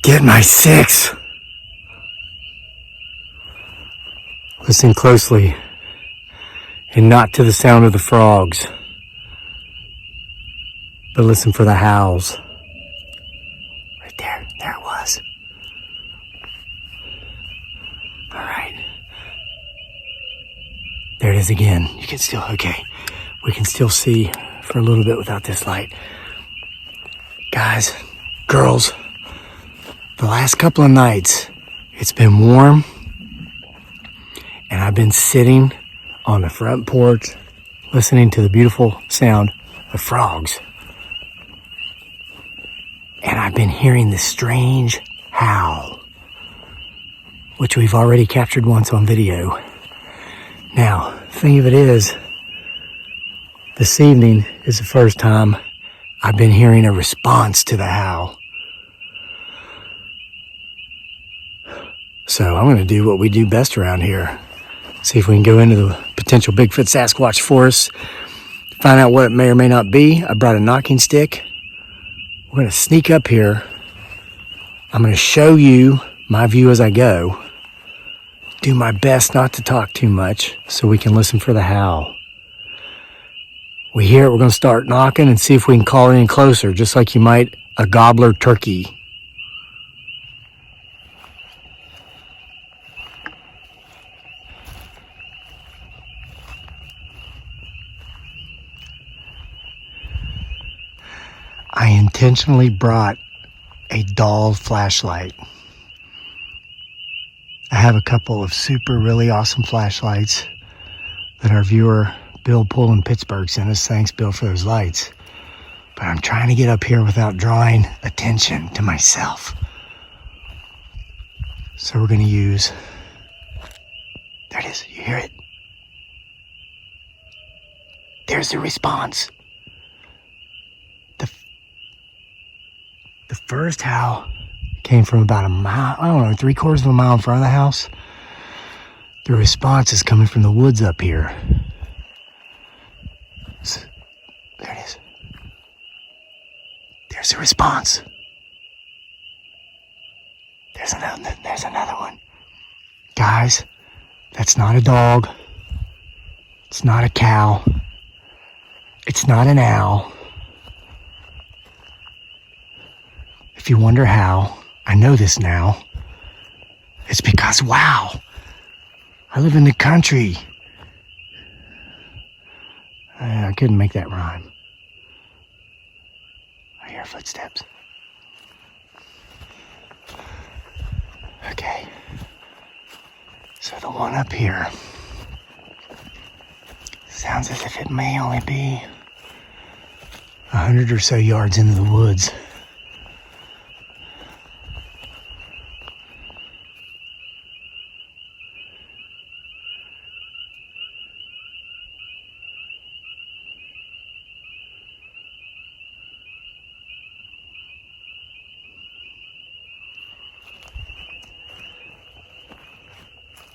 Get my 6. Listen closely and not to the sound of the frogs, but listen for the howls. Right there, there it was. All right. There it is again. You can still, okay. We can still see for a little bit without this light. Guys, girls, the last couple of nights, it's been warm, and I've been sitting on the front porch listening to the beautiful sound of frogs. And I've been hearing this strange howl, which we've already captured once on video. Now, the thing of it is, this evening is the first time I've been hearing a response to the howl. So I'm going to do what we do best around here. See if we can go into the potential Bigfoot Sasquatch forest, find out what it may or may not be. I brought a knocking stick. We're going to sneak up here. I'm going to show you my view as I go. Do my best not to talk too much so we can listen for the howl. We hear it, we're going to start knocking and see if we can call it in closer, just like you might a gobbler turkey. I intentionally brought a dull flashlight. I have a couple of really awesome flashlights that our viewer Bill Poole in Pittsburgh sent us. Thanks, Bill, for those lights. But I'm trying to get up here without drawing attention to myself. So we're going to use... There it is. You hear it? There's the response. The first howl came from about a mile, I don't know, 3/4 of a mile in front of the house. The response is coming from the woods up here. So, there it is. There's the response. There's another one. Guys, that's not a dog. It's not a cow. It's not an owl. If you wonder how, I know this now. It's because, wow, I live in the country. I couldn't make that rhyme. I hear footsteps. Okay. So the one up here sounds as if it may only be 100 or so yards into the woods.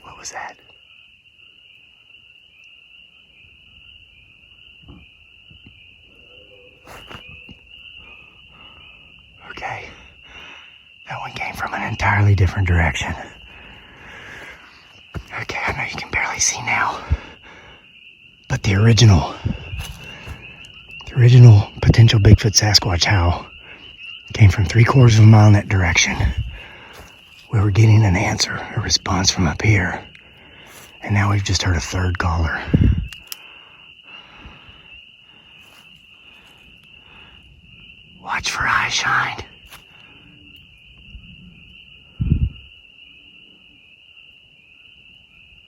What was that? Okay. That one came from an entirely different direction. Okay, I know you can barely see now. But the original potential Bigfoot Sasquatch howl came from 3/4 of a mile in that direction. We were getting an answer, a response from up here. And now we've just heard a third caller. Watch for eye shine.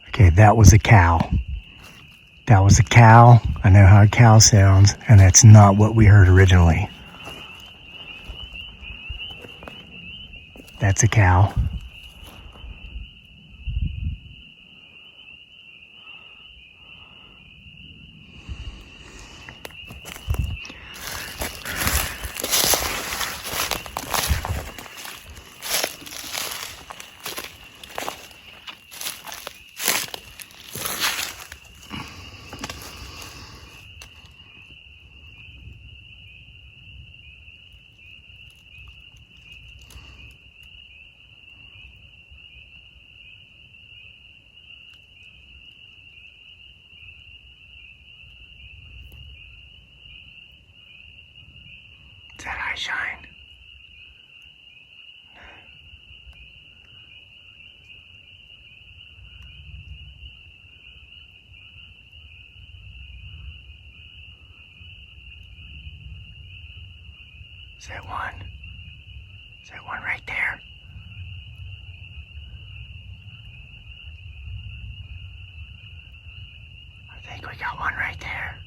Okay, that was a cow. That was a cow. I know how a cow sounds, and that's not what we heard originally. That's a cow. I shine? Is that one? Is that one right there? I think we got one right there.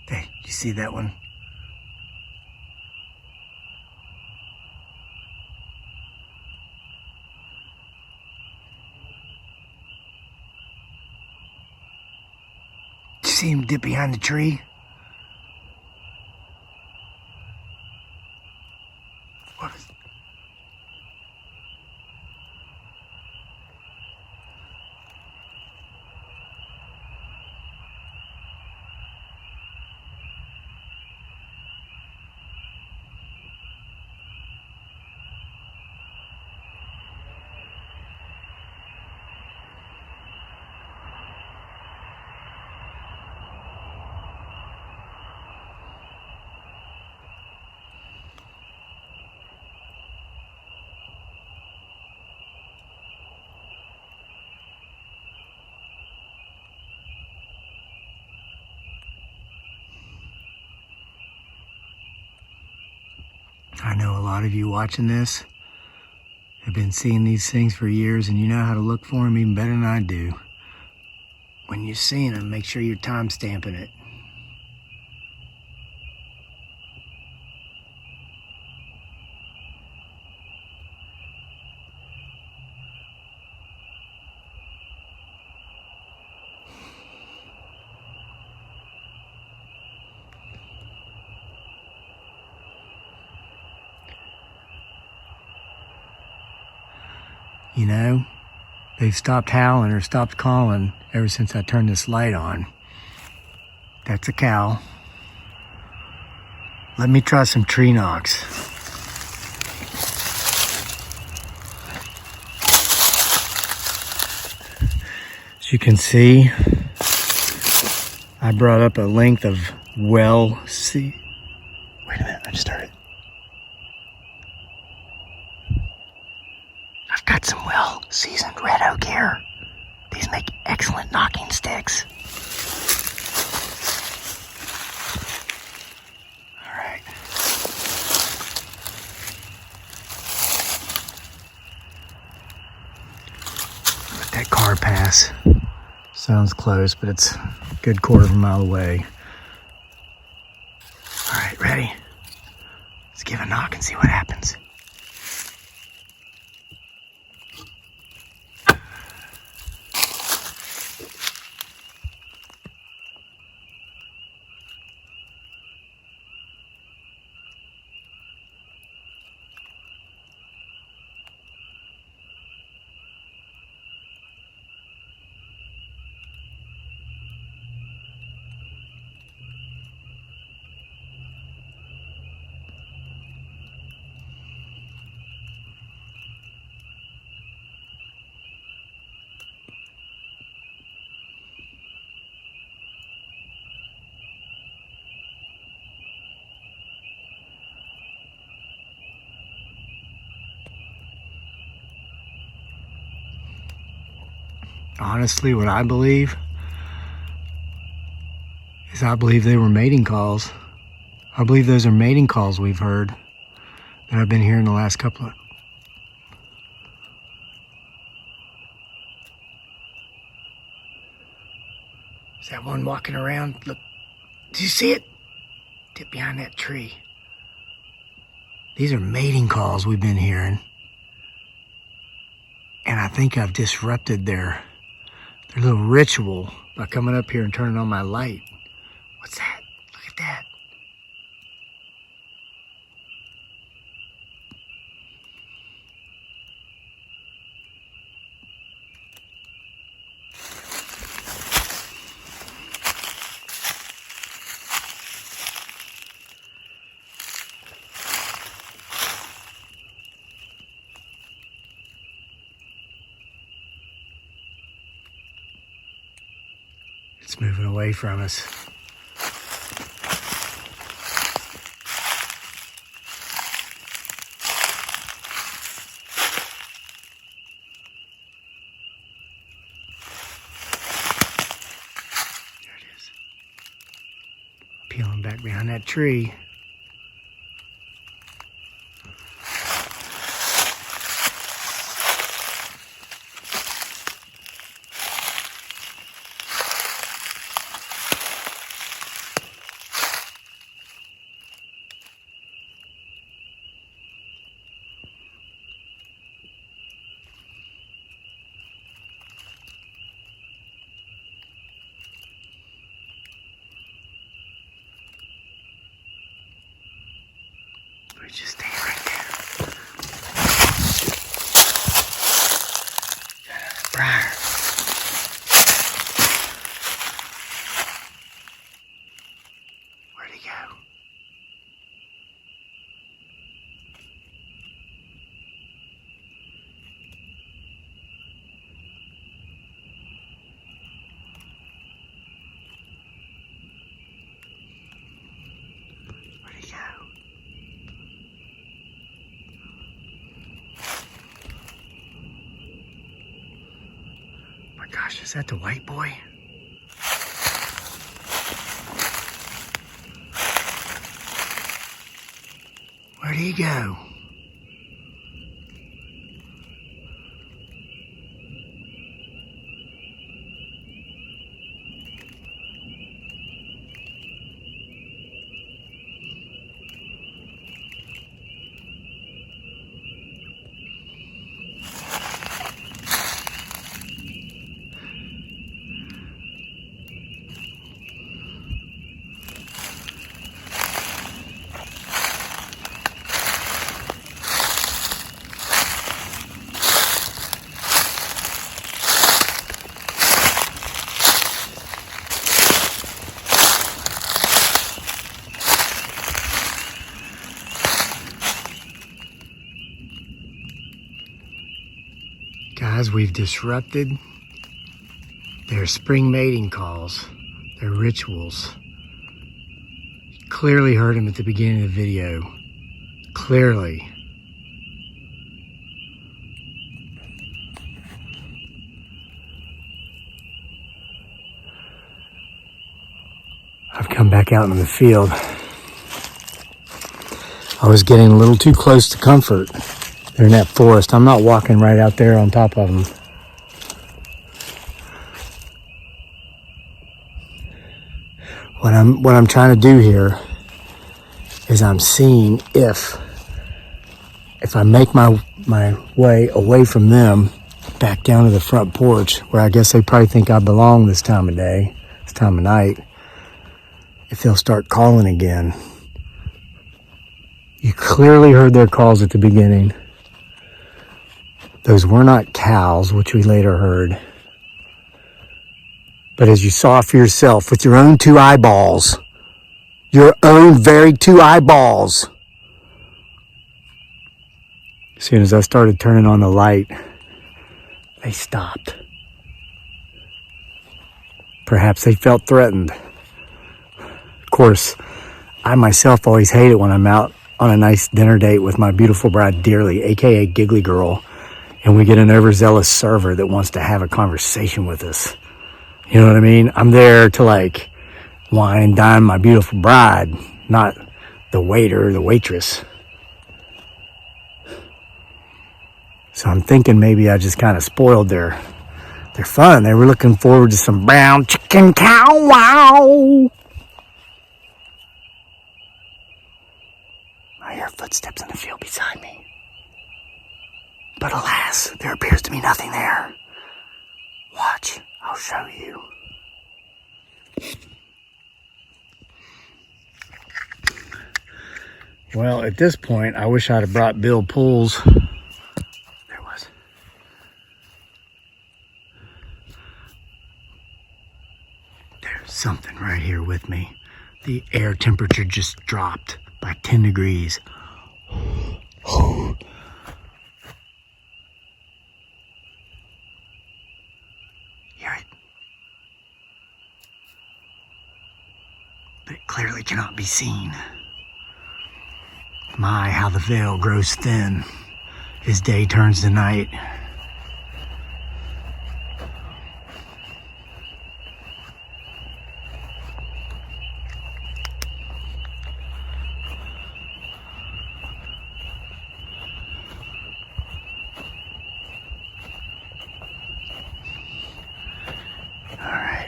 Hey, you see that one? Did you see him dip behind the tree? What is... I know a lot of you watching this have been seeing these things for years, and you know how to look for them even better than I do. When you're seeing them, make sure you're time stamping it. You know, they've stopped howling or stopped calling ever since I turned this light on. That's a cow. Let me try some tree knocks. As you can see, I brought up a length of well. See, wait a minute, I just started. I've got some well-seasoned red oak here. These make excellent knocking sticks. All right. Let that car pass. Sounds close, but it's a good quarter of a mile away. All right, ready? Let's give a knock and see what happens. Honestly, what I believe is I believe they were mating calls. I believe those are mating calls we've heard that I've been hearing the last couple of... Is that one walking around? Look, do you see it? Dip behind that tree. These are mating calls we've been hearing. And I think I've disrupted their little ritual by coming up here and turning on my light. What's that? Look at that. It's moving away from us. There it is. Peeling back behind that tree. We just stay right there. Briar. Where'd he go? Where'd he go? Gosh, is that the white boy? Where'd he go? Guys, we've disrupted their spring mating calls, their rituals. You clearly heard them at the beginning of the video. Clearly. I've come back out into the field. I was getting a little too close to comfort. They're in that forest. I'm not walking right out there on top of them. What I'm trying to do here is I'm seeing if I make my way away from them back down to the front porch, where I guess they probably think I belong this time of day, this time of night, if they'll start calling again. You clearly heard their calls at the beginning. Those were not cows, which we later heard. But as you saw for yourself with your own two eyeballs, your own very two eyeballs. As soon as I started turning on the light, they stopped. Perhaps they felt threatened. Of course, I myself always hate it when I'm out on a nice dinner date with my beautiful bride Dearly, aka Giggly Girl, and we get an overzealous server that wants to have a conversation with us. You know what I mean? I'm there to like wine and dine my beautiful bride, not the waiter or the waitress. So I'm thinking maybe I just kind of spoiled their fun. They were looking forward to some brown chicken cow wow. I hear footsteps in the field beside me. But alas, there appears to be nothing there. Watch, I'll show you. Well, at this point, I wish I'd have brought Bill Pools. There was. There's something right here with me. The air temperature just dropped by 10 degrees. Hear it? clearly cannot be seen. My, how the veil grows thin as day turns to night.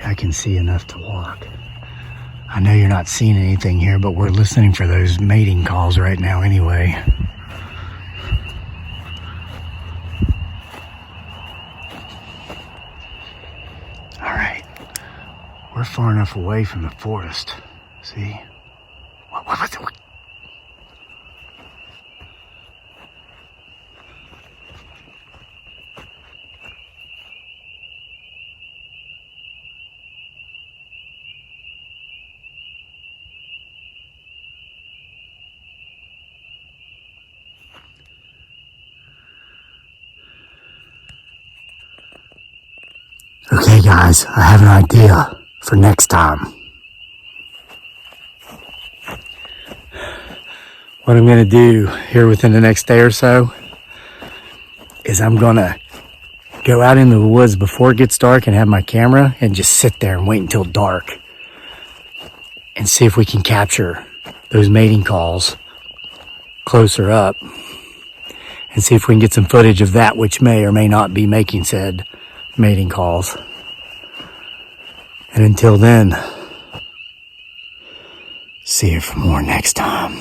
I can see enough to walk. I know you're not seeing anything here, but we're listening for those mating calls right now anyway. All right. We're far enough away from the forest. See? What's it? Okay, guys, I have an idea for next time. What I'm going to do here within the next day or so is I'm going to go out into the woods before it gets dark and have my camera and just sit there and wait until dark and see if we can capture those mating calls closer up and see if we can get some footage of that which may or may not be making said mating calls. And until then, see you for more next time.